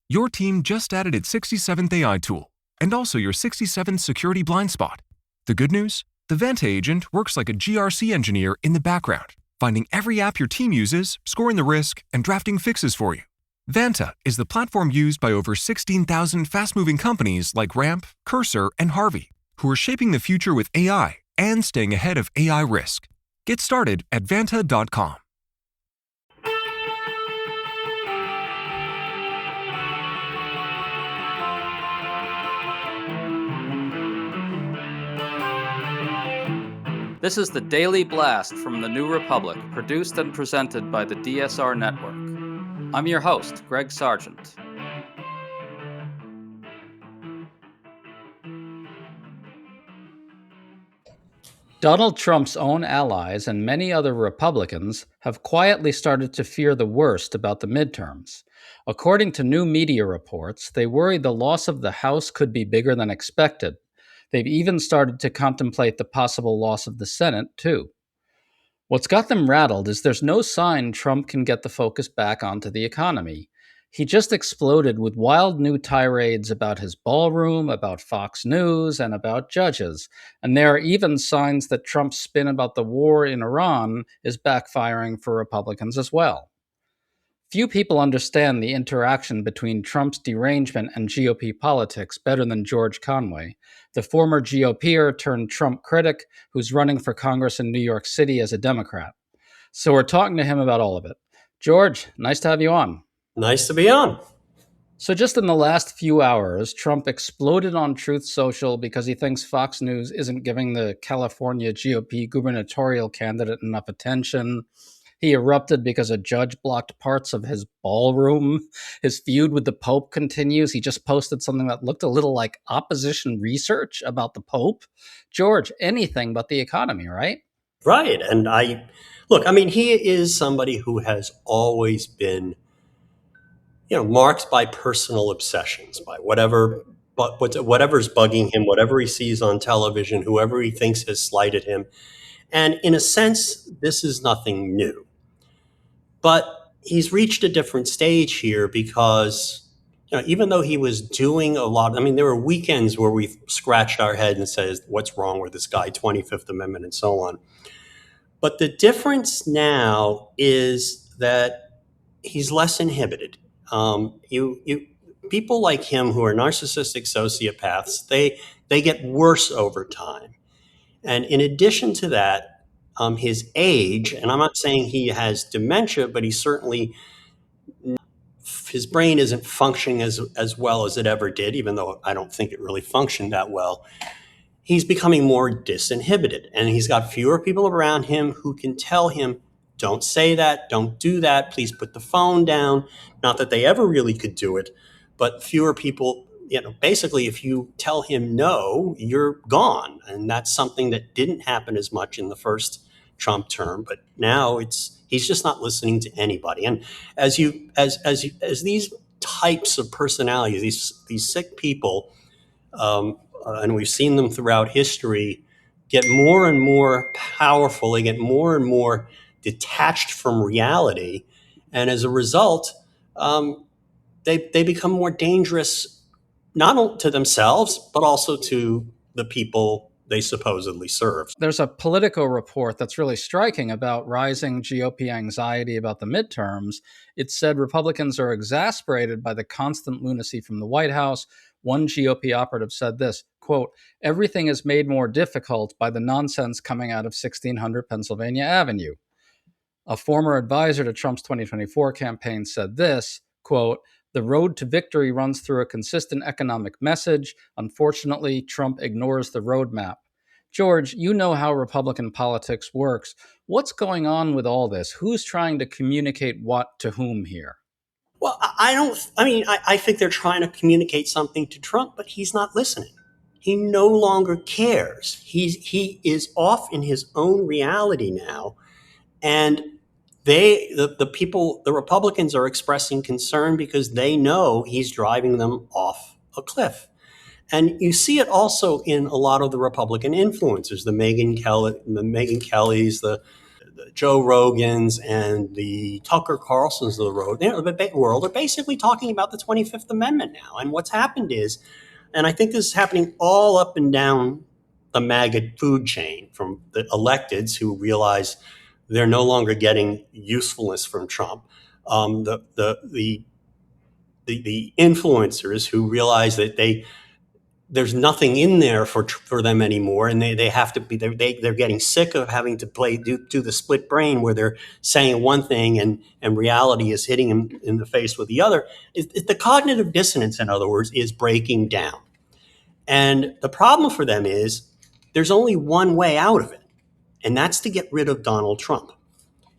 Your team just added its 67th AI tool, and also your 67th security blind spot. The good news? The Vanta agent works like a GRC engineer in the background, finding every app your team uses, scoring the risk, and drafting fixes for you. Vanta is the platform used by over 16,000 fast-moving companies like Ramp, Cursor, and Harvey, who are shaping the future with AI and staying ahead of AI risk. Get started at Vanta.com. This is the Daily Blast from the New Republic, produced and presented by the DSR Network. I'm your host, Greg Sargent. Donald Trump's own allies and many other Republicans have quietly started to fear the worst about the midterms. According to new media reports, they worry the loss of the House could be bigger than expected. They've even started to contemplate the possible loss of the Senate, too. What's got them rattled is there's no sign Trump can get the focus back onto the economy. He just exploded with wild new tirades about his ballroom, about Fox News, and about judges. And there are even signs that Trump's spin about the war in Iran is backfiring for Republicans as well. Few people understand the interaction between Trump's derangement and GOP politics better than George Conway, the former GOPer turned Trump critic who's running for Congress in New York City as a Democrat. So we're talking to him about all of it. George, nice to have you on. Nice to be on. So just in the last few hours, Trump exploded on Truth Social because he thinks Fox News isn't giving the California GOP gubernatorial candidate enough attention. He erupted because a judge blocked parts of his ballroom. His feud with the Pope continues. He just posted something that looked a little like opposition research about the Pope. George, anything but the economy, right? Right. And he is somebody who has always been, marked by personal obsessions, by whatever's bugging him, whatever he sees on television, whoever he thinks has slighted him. And in a sense, this is nothing new. But he's reached a different stage here because, even though he was doing a lot, there were weekends where we scratched our head and said, what's wrong with this guy, 25th Amendment and so on. But the difference now is that he's less inhibited. People like him who are narcissistic sociopaths, they get worse over time. And in addition to that, his age, and I'm not saying he has dementia, but his brain isn't functioning as well as it ever did, even though I don't think it really functioned that well. He's becoming more disinhibited, and he's got fewer people around him who can tell him, don't say that, don't do that, please put the phone down. Not that they ever really could do it, but fewer people. Basically, if you tell him no, you're gone. And that's something that didn't happen as much in the first Trump term, but now he's just not listening to anybody. And as these types of personalities, these sick people, and we've seen them throughout history, get more and more powerful, they get more and more detached from reality. And as a result, they become more dangerous, not only to themselves, but also to the people they supposedly serve. There's a Politico report that's really striking about rising GOP anxiety about the midterms. It said Republicans are exasperated by the constant lunacy from the White House. One GOP operative said this, quote, everything is made more difficult by the nonsense coming out of 1600 Pennsylvania Avenue. A former advisor to Trump's 2024 campaign said this, quote, the road to victory runs through a consistent economic message. Unfortunately, Trump ignores the roadmap. George, you know how Republican politics works. What's going on with all this? Who's trying to communicate what to whom here? Well, I think they're trying to communicate something to Trump, but he's not listening. He no longer cares. He is off in his own reality now. And the Republicans are expressing concern because they know he's driving them off a cliff. And you see it also in a lot of the Republican influencers, the Megyn Kellys, the Joe Rogans and the Tucker Carlsons of the world are basically talking about the 25th Amendment now. And what's happened is, and I think this is happening all up and down the MAGA food chain, from the electeds who realize they're no longer getting usefulness from Trump, the influencers who realize that there's nothing in there for them anymore, and they have to be they're getting sick of having to do the split brain where they're saying one thing and reality is hitting them in the face with the other. The cognitive dissonance, in other words, is breaking down, and the problem for them is there's only one way out of it, and that's to get rid of Donald Trump.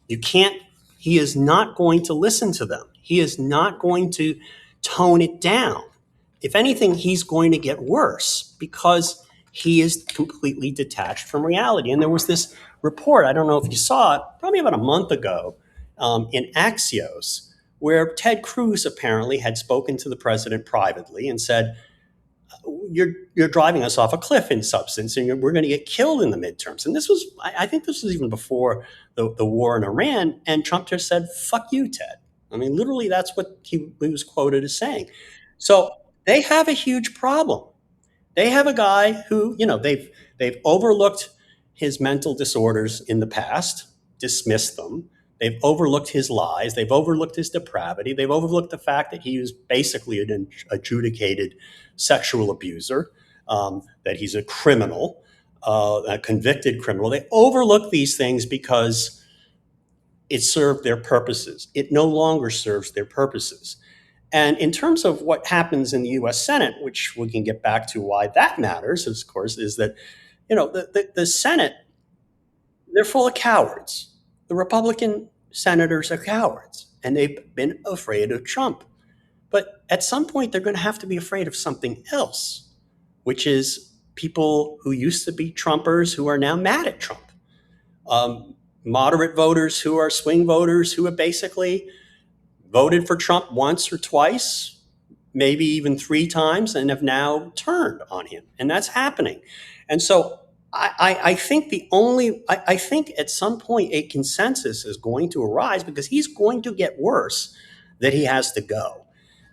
You can't. He is not going to listen to them. He is not going to tone it down. If anything, he's going to get worse because he is completely detached from reality. And there was this report, I don't know if you saw it, probably about a month ago, in Axios, where Ted Cruz apparently had spoken to the president privately and said, you're driving us off a cliff in substance, and we're going to get killed in the midterms. And this was, I think this was even before the war in Iran, and Trump just said, fuck you, Ted. I mean, literally, that's what he was quoted as saying. So they have a huge problem. They have a guy who, they've overlooked his mental disorders in the past, dismissed them. They've overlooked his lies. They've overlooked his depravity. They've overlooked the fact that he was basically an adjudicated sexual abuser, that he's a criminal, a convicted criminal. They overlook these things because it served their purposes. It no longer serves their purposes. And in terms of what happens in the U.S. Senate, which we can get back to why that matters, of course, is that, the Senate, they're full of cowards. The Republican senators are cowards, and they've been afraid of Trump. But at some point, they're going to have to be afraid of something else, which is people who used to be Trumpers who are now mad at Trump. Moderate voters who are swing voters who have basically voted for Trump once or twice, maybe even 3 times, and have now turned on him. And that's happening. And so I think I think at some point a consensus is going to arise because he's going to get worse, that he has to go.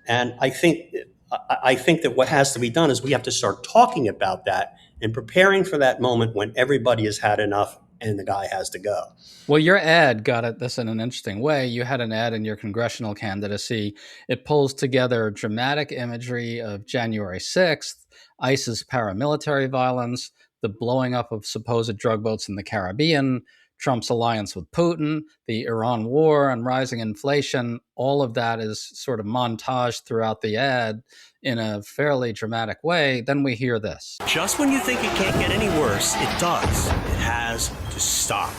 And I think that what has to be done is we have to start talking about that and preparing for that moment when everybody has had enough and the guy has to go. Well, your ad got at this in an interesting way. You had an ad in your congressional candidacy. It pulls together dramatic imagery of January 6th, ISIS paramilitary violence, the blowing up of supposed drug boats in the Caribbean, Trump's alliance with Putin, the Iran war, and rising inflation. All of that is sort of montaged throughout the ad in a fairly dramatic way. Then we hear this. Just when you think it can't get any worse, it does. It has to stop.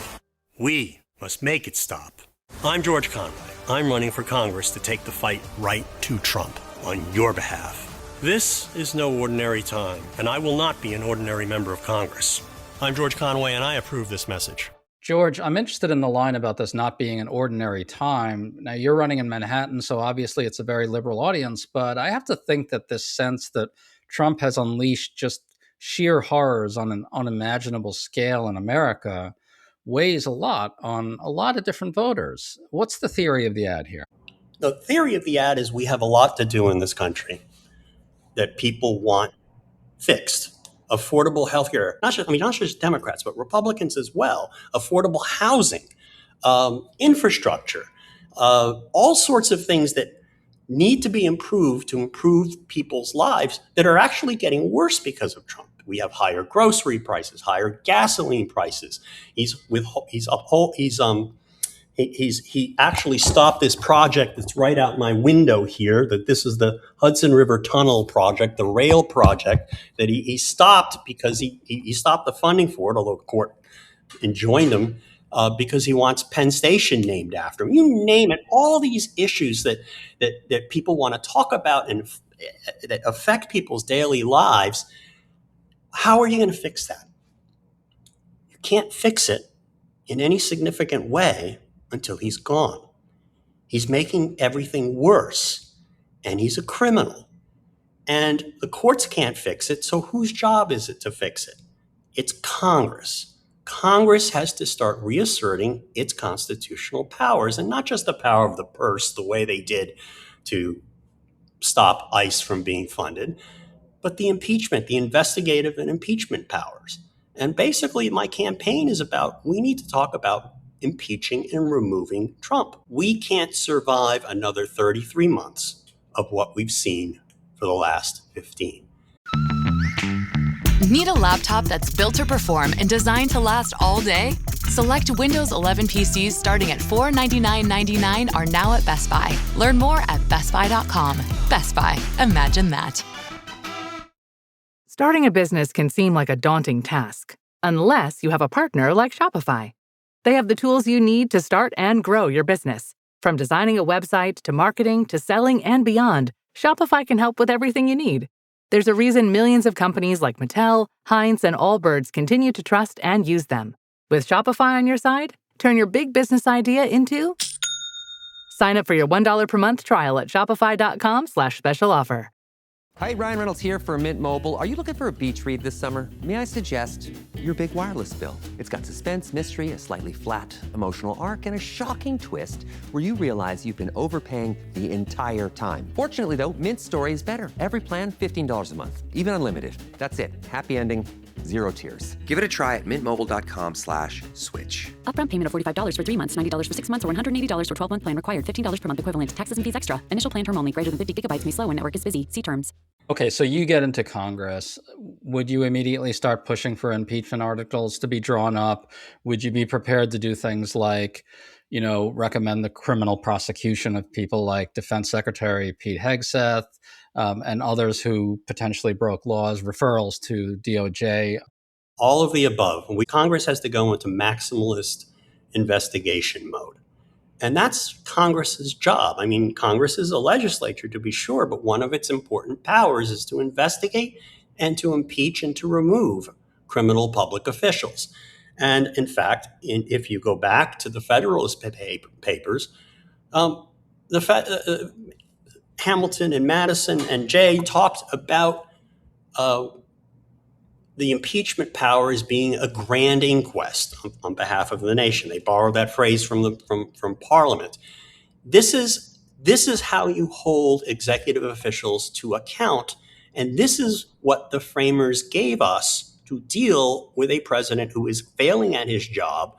We must make it stop. I'm George Conway. I'm running for Congress to take the fight right to Trump on your behalf. This is no ordinary time, and I will not be an ordinary member of Congress. I'm George Conway, and I approve this message. George, I'm interested in the line about this not being an ordinary time. Now, you're running in Manhattan, so obviously it's a very liberal audience, but I have to think that this sense that Trump has unleashed just sheer horrors on an unimaginable scale in America weighs a lot on a lot of different voters. What's the theory of the ad here? The theory of the ad is we have a lot to do in this country that people want fixed. Affordable health care, not just Democrats, but Republicans as well, affordable housing, infrastructure, all sorts of things that need to be improved to improve people's lives that are actually getting worse because of Trump. We have higher grocery prices, higher gasoline prices. He actually stopped this project that's right out my window here, that this is the Hudson River Tunnel project, the rail project, that he stopped because he stopped the funding for it, although the court enjoined him, because he wants Penn Station named after him. You name it, all these issues that people want to talk about and that affect people's daily lives. How are you going to fix that? You can't fix it in any significant way until he's gone. He's making everything worse, and he's a criminal. And the courts can't fix it, so whose job is it to fix it? It's Congress. Congress has to start reasserting its constitutional powers, and not just the power of the purse, the way they did to stop ICE from being funded, but the impeachment, the investigative and impeachment powers. And basically, my campaign is about, we need to talk about impeaching and removing Trump. We can't survive another 33 months of what we've seen for the last 15. Need a laptop that's built to perform and designed to last all day? Select Windows 11 PCs starting at $499.99 are now at Best Buy. Learn more at bestbuy.com. Best Buy. Imagine that. Starting a business can seem like a daunting task, unless you have a partner like Shopify. They have the tools you need to start and grow your business. From designing a website to marketing to selling and beyond, Shopify can help with everything you need. There's a reason millions of companies like Mattel, Heinz, and Allbirds continue to trust and use them. With Shopify on your side, turn your big business idea into... Sign up for your $1 per month trial at shopify.com/special offer. Hi, Ryan Reynolds here for Mint Mobile. Are you looking for a beach read this summer? May I suggest your big wireless bill? It's got suspense, mystery, a slightly flat, emotional arc, and a shocking twist where you realize you've been overpaying the entire time. Fortunately, though, Mint's story is better. Every plan, $15 a month, even unlimited. That's it. Happy ending, zero tears. Give it a try at mintmobile.com/switch. Upfront payment of $45 for 3 months, $90 for 6 months, or $180 for 12-month plan required. $15 per month equivalent. Taxes and fees extra. Initial plan term only. Greater than 50 gigabytes may slow when network is busy. See terms. Okay, so you get into Congress. Would you immediately start pushing for impeachment articles to be drawn up? Would you be prepared to do things like, recommend the criminal prosecution of people like Defense Secretary Pete Hegseth and others who potentially broke laws, referrals to DOJ? All of the above. Congress has to go into maximalist investigation mode. And that's Congress's job. I mean, Congress is a legislature, to be sure, but one of its important powers is to investigate and to impeach and to remove criminal public officials. And in fact, if you go back to the Federalist Papers, Hamilton and Madison and Jay talked about the impeachment power as being a grand inquest on behalf of the nation. They borrowed that phrase from Parliament. This is how you hold executive officials to account, and this is what the framers gave us to deal with a president who is failing at his job,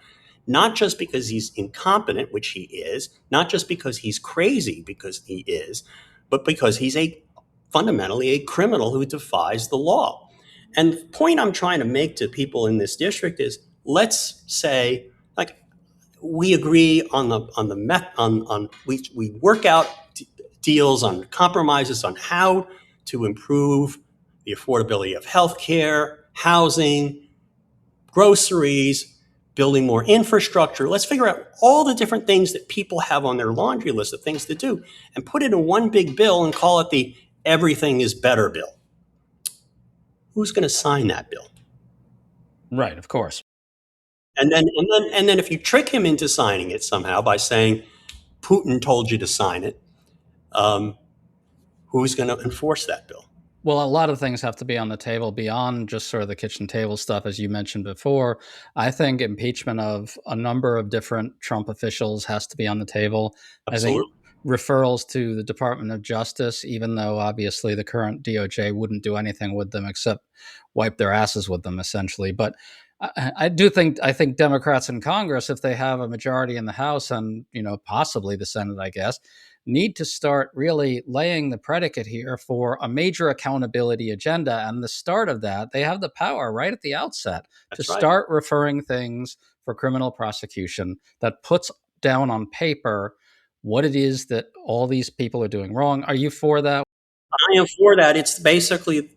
not just because he's incompetent, which he is, not just because he's crazy, because he is, but because he's fundamentally a criminal who defies the law. And the point I'm trying to make to people in this district is, let's say, we agree we work out deals on compromises on how to improve the affordability of healthcare, housing, groceries, building more infrastructure. Let's figure out all the different things that people have on their laundry list of things to do and put it in one big bill and call it the Everything is Better bill. Who's going to sign that bill? Right, of course. And then if you trick him into signing it somehow by saying Putin told you to sign it, who's going to enforce that bill? Well, a lot of things have to be on the table beyond just sort of the kitchen table stuff, as you mentioned before. I think impeachment of a number of different Trump officials has to be on the table. Absolutely. I think referrals to the Department of Justice, even though obviously the current DOJ wouldn't do anything with them except wipe their asses with them, essentially. But I think Democrats in Congress, if they have a majority in the House and possibly the Senate, I guess, need to start really laying the predicate here for a major accountability agenda. And the start of that, they have the power right at the outset to start referring things for criminal prosecution that puts down on paper what it is that all these people are doing wrong. Are you for that? I am for that. It's basically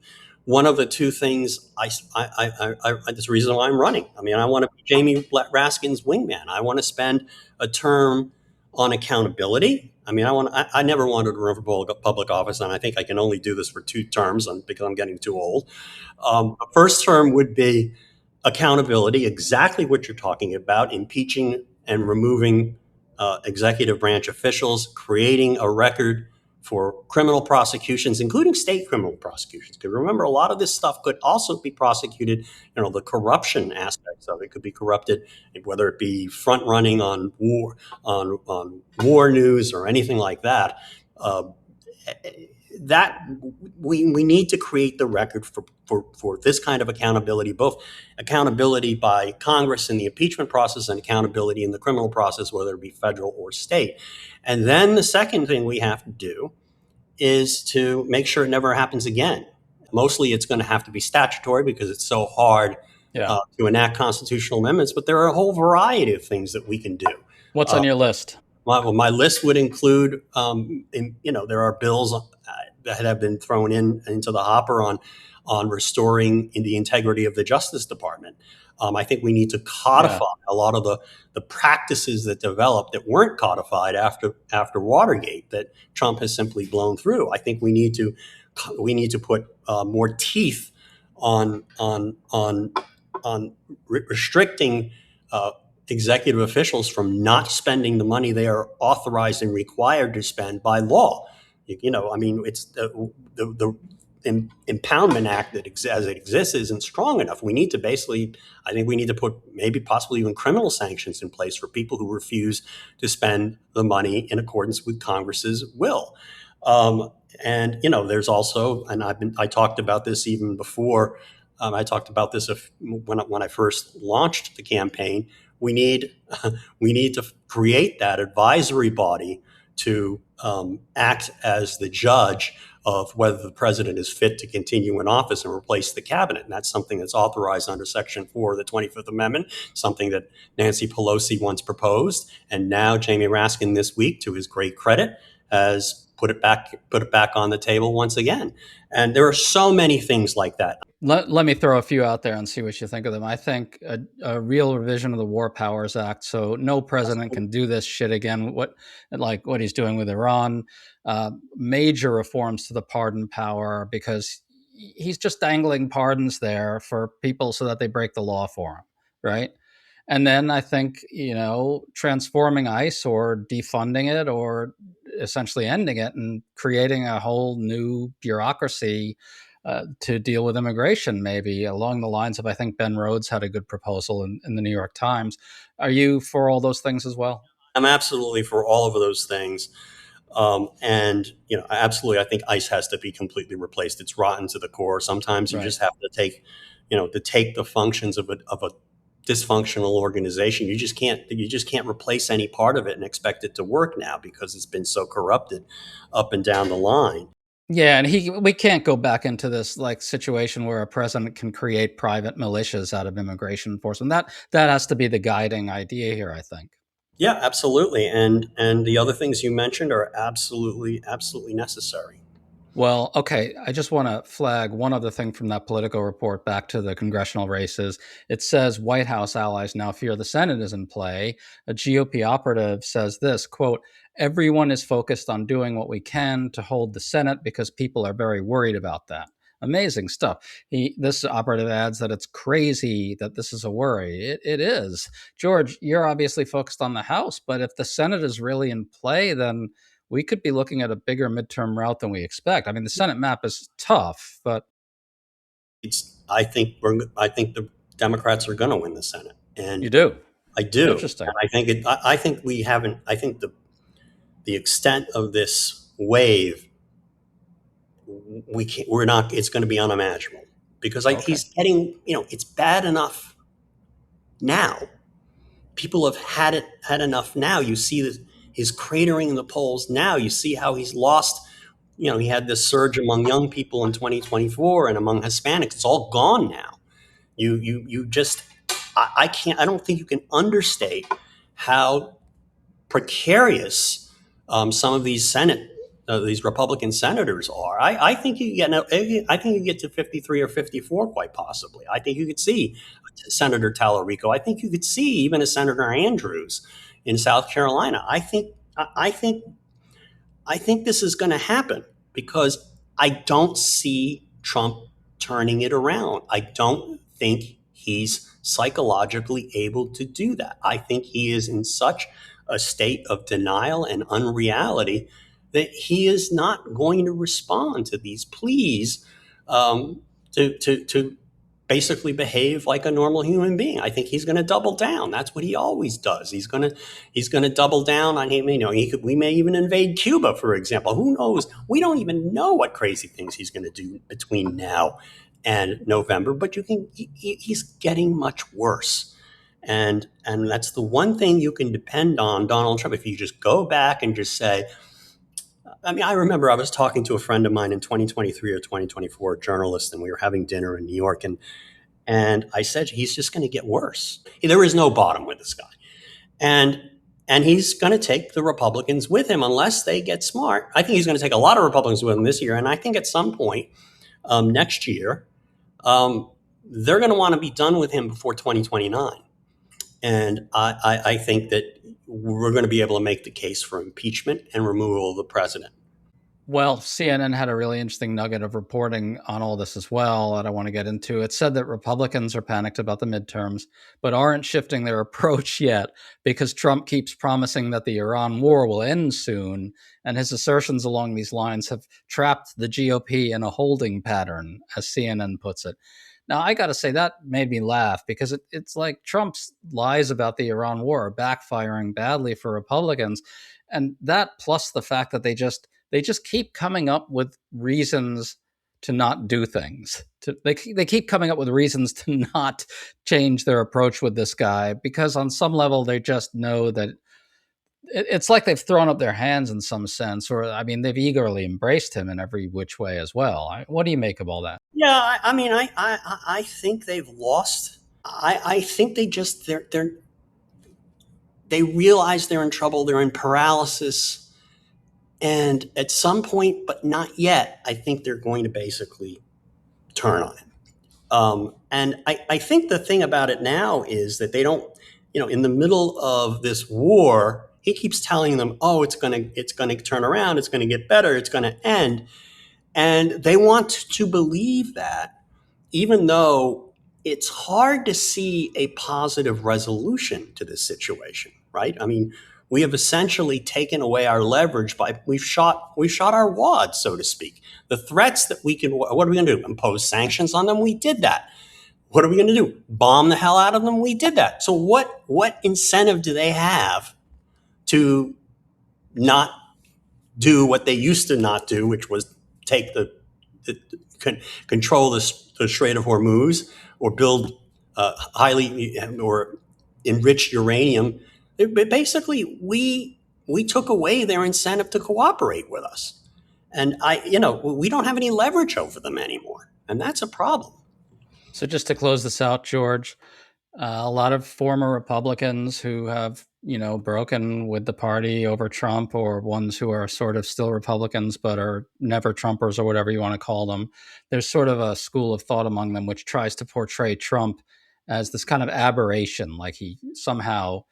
one of the two things. That's the reason why I'm running. I mean, I want to be Jamie Raskin's wingman. I want to spend a term on accountability. I mean, I never wanted to run for public office, and I think I can only do this for 2 terms because I'm getting too old. The first term would be accountability, exactly what you're talking about, impeaching and removing executive branch officials, creating a record for criminal prosecutions, including state criminal prosecutions. Because remember, a lot of this stuff could also be prosecuted. The corruption aspects of it could be corrupted, whether it be front running on war news or anything like that. That we need to create the record for this kind of accountability, both accountability by Congress in the impeachment process and accountability in the criminal process, whether it be federal or state. And then the second thing we have to do is to make sure it never happens again. Mostly it's going to have to be statutory because it's so hard to enact constitutional amendments, but there are a whole variety of things that we can do. What's on your list? My list would include, there are bills that have been thrown into the hopper on restoring the integrity of the Justice Department. I think we need to codify a lot of the practices that developed that weren't codified after Watergate that Trump has simply blown through. I think we need to put more teeth on restricting executive officials from not spending the money they are authorized and required to spend by law. It's the Impoundment Act as it exists isn't strong enough. We need to I think we need to put maybe possibly even criminal sanctions in place for people who refuse to spend the money in accordance with Congress's will. There's also, and I talked about this even before. I talked about this when I first launched the campaign. We need to create that advisory body to act as the judge of whether the president is fit to continue in office and replace the cabinet. And that's something that's authorized under Section 4 of the 25th Amendment, something that Nancy Pelosi once proposed. And now Jamie Raskin this week, to his great credit, has put it back on the table once again. And there are so many things like that. Let me throw a few out there and see what you think of them. I think a real revision of the War Powers Act, so no president can do this shit again, what he's doing with Iran. Major reforms to the pardon power, because he's just dangling pardons there for people so that they break the law for him, right? And then I think, transforming ICE or defunding it or essentially ending it and creating a whole new bureaucracy to deal with immigration, maybe along the lines of, I think Ben Rhodes had a good proposal in the New York Times. Are you for all those things as well? I'm absolutely for all of those things. Absolutely, I think ICE has to be completely replaced. It's rotten to the core. Sometimes you just have to take the functions of a dysfunctional organization. You just can't replace any part of it and expect it to work now because it's been so corrupted up and down the line. Yeah, and we can't go back into this situation where a president can create private militias out of immigration enforcement. That has to be the guiding idea here, I think. Yeah, absolutely. And the other things you mentioned are absolutely necessary. Well, okay, I just want to flag one other thing from that Politico report back to the congressional races. It says White House allies now fear the Senate is in play. A GOP operative says this, quote, "Everyone is focused on doing what we can to hold the Senate because people are very worried about that." Amazing stuff. This operative adds that it's crazy that this is a worry. It is. George, you're obviously focused on the House, but if the Senate is really in play, then we could be looking at a bigger midterm route than we expect. I mean, the Senate map is tough, but I think the Democrats are going to win the Senate. And you do. I do. Interesting. And I think we haven't. I think the extent of this wave, we're not. It's going to be unimaginable because he's getting. It's bad enough now. People have had enough now. You see that. He's cratering in the polls now. You see how he's lost. He had this surge among young people in 2024 and among Hispanics. It's all gone now. You just, I can't. I don't think you can understate how precarious some of these these Republican senators are. I think you get to 53 or 54 quite possibly. I think you could see Senator Tallarico. I think you could see even a Senator Andrews in South Carolina. I think this is going to happen because I don't see Trump turning it around. I don't think he's psychologically able to do that. I think he is in such a state of denial and unreality that he is not going to respond to these pleas to basically behave like a normal human being. I think he's going to double down. That's what he always does. He's going to double down on him. We may even invade Cuba, for example. Who knows? We don't even know what crazy things he's going to do between now and November. But he's getting much worse. And that's the one thing you can depend on Donald Trump. If you just go back and just say, I remember I was talking to a friend of mine in 2023 or 2024, a journalist, and we were having dinner in New York. And I said, he's just going to get worse. There is no bottom with this guy. And he's going to take the Republicans with him unless they get smart. I think he's going to take a lot of Republicans with him this year. And I think at some point next year, they're going to want to be done with him before 2029. And I think that we're going to be able to make the case for impeachment and removal of the president. Well, CNN had a really interesting nugget of reporting on all this as well that I want to get into. It said that Republicans are panicked about the midterms, but aren't shifting their approach yet because Trump keeps promising that the Iran war will end soon, and his assertions along these lines have trapped the GOP in a holding pattern, as CNN puts it. Now, I got to say, that made me laugh because it's like Trump's lies about the Iran war are backfiring badly for Republicans. And that plus the fact that they just keep coming up with reasons to not do things. They keep coming up with reasons to not change their approach with this guy because on some level they just know that it's like they've thrown up their hands in some sense, or they've eagerly embraced him in every which way as well. What do you make of all that? Yeah, I think they've lost. I think they realize they're in trouble. They're in paralysis, and at some point, but not yet, I think they're going to basically turn on him. And I think the thing about it now is that they don't. In the middle of this war, he keeps telling them, "Oh, it's going to turn around. It's going to get better. It's going to end." And they want to believe that, even though it's hard to see a positive resolution to this situation, right? We have essentially taken away our leverage we've shot our wad, so to speak. The threats that what are we going to do? Impose sanctions on them? We did that. What are we going to do? Bomb the hell out of them? We did that. So what incentive do they have to not do what they used to not do, which was take control the Strait of Hormuz or build highly or enriched uranium? Basically, we took away their incentive to cooperate with us, and we don't have any leverage over them anymore, and that's a problem. So just to close this out, George, a lot of former Republicans who have broken with the party over Trump, or ones who are sort of still Republicans but are never Trumpers, or whatever you want to call them. There's sort of a school of thought among them which tries to portray Trump as this kind of aberration, like he somehow,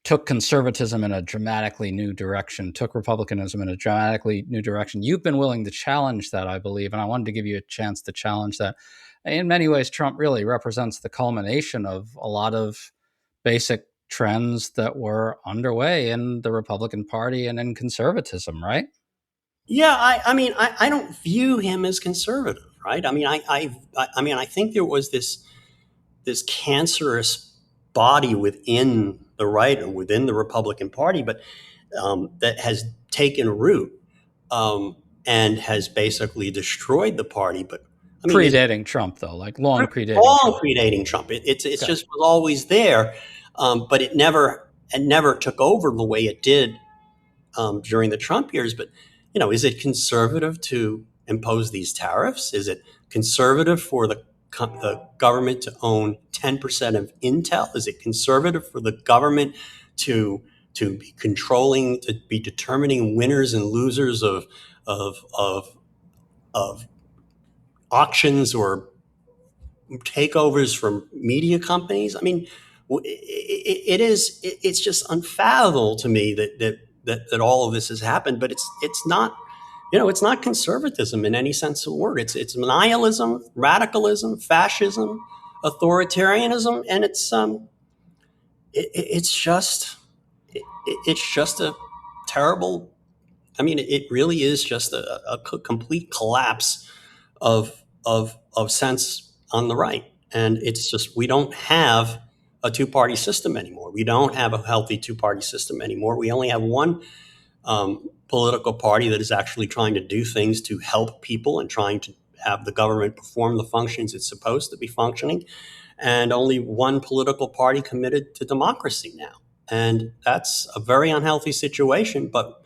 took conservatism in a dramatically new direction, took republicanism in a dramatically new direction. You've been willing to challenge that, I believe, and I wanted to give you a chance to challenge that. In many ways, Trump really represents the culmination of a lot of basic trends that were underway in the Republican Party and in conservatism, right? Yeah, I don't view him as conservative, right? I think there was this cancerous body within the right or within the Republican Party, but that has taken root and has basically destroyed the party. But predating Trump, though, like long predating Trump. It's just was always there, but it never took over the way it did during the Trump years. But is it conservative to impose these tariffs? Is it conservative for the government to own 10% of Intel? Is it conservative for the government to be controlling, to be determining winners and losers of auctions or takeovers from media companies? It's just unfathomable to me that all of this has happened. But it's not. It's not conservatism in any sense of the word. It's nihilism, radicalism, fascism, authoritarianism, and it's just a terrible I mean, it really is just a complete collapse of sense on the right. And it's just, we don't have a two-party system anymore. We don't have a healthy two-party system anymore. We only have one political party that is actually trying to do things to help people and trying to have the government perform the functions it's supposed to be functioning, and only one political party committed to democracy now. And that's a very unhealthy situation, but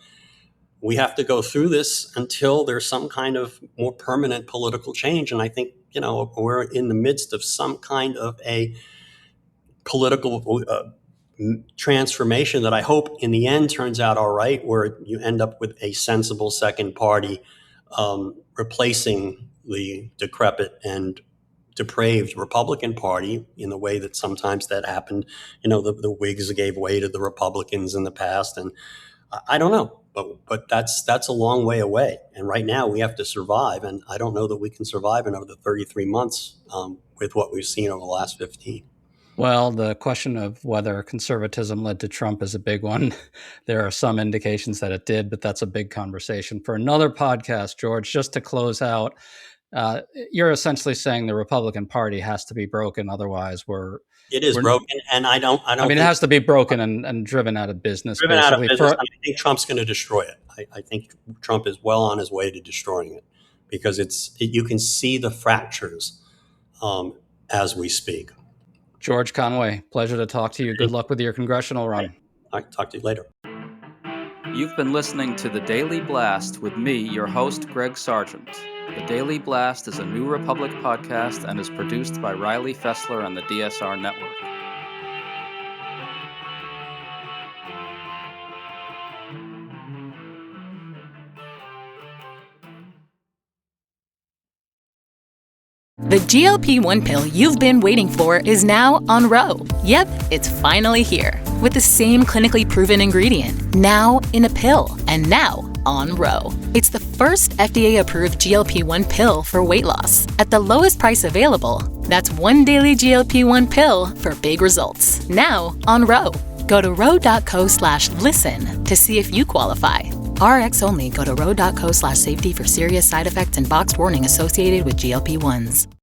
we have to go through this until there's some kind of more permanent political change. And I think, we're in the midst of some kind of a political transformation that I hope in the end turns out all right, where you end up with a sensible second party replacing the decrepit and depraved Republican Party in the way that sometimes that happened. The Whigs gave way to the Republicans in the past, and I don't know, but that's a long way away. And right now we have to survive, and I don't know that we can survive another 33 months with what we've seen over the last 15. Well, the question of whether conservatism led to Trump is a big one. There are some indications that it did, but that's a big conversation for another podcast. George, just to close out, you're essentially saying the Republican Party has to be broken, otherwise it is broken, and I don't. I mean, it has to be broken and driven out of business. Driven out of business. I think Trump's going to destroy it. I think Trump is well on his way to destroying it, because you can see the fractures as we speak. George Conway, pleasure to talk to you. Good luck with your congressional run. All right, talk to you later. You've been listening to The Daily Blast with me, your host, Greg Sargent. The Daily Blast is a New Republic podcast and is produced by Riley Fessler and the DSR Network. The GLP-1 pill you've been waiting for is now on Ro. Yep, it's finally here. With the same clinically proven ingredient, now in a pill, and now on Ro. It's the first FDA-approved GLP-1 pill for weight loss at the lowest price available. That's one daily GLP-1 pill for big results. Now on Ro. Go to ro.co/listen to see if you qualify. RX only. Go to ro.co/safety for serious side effects and boxed warning associated with GLP-1s.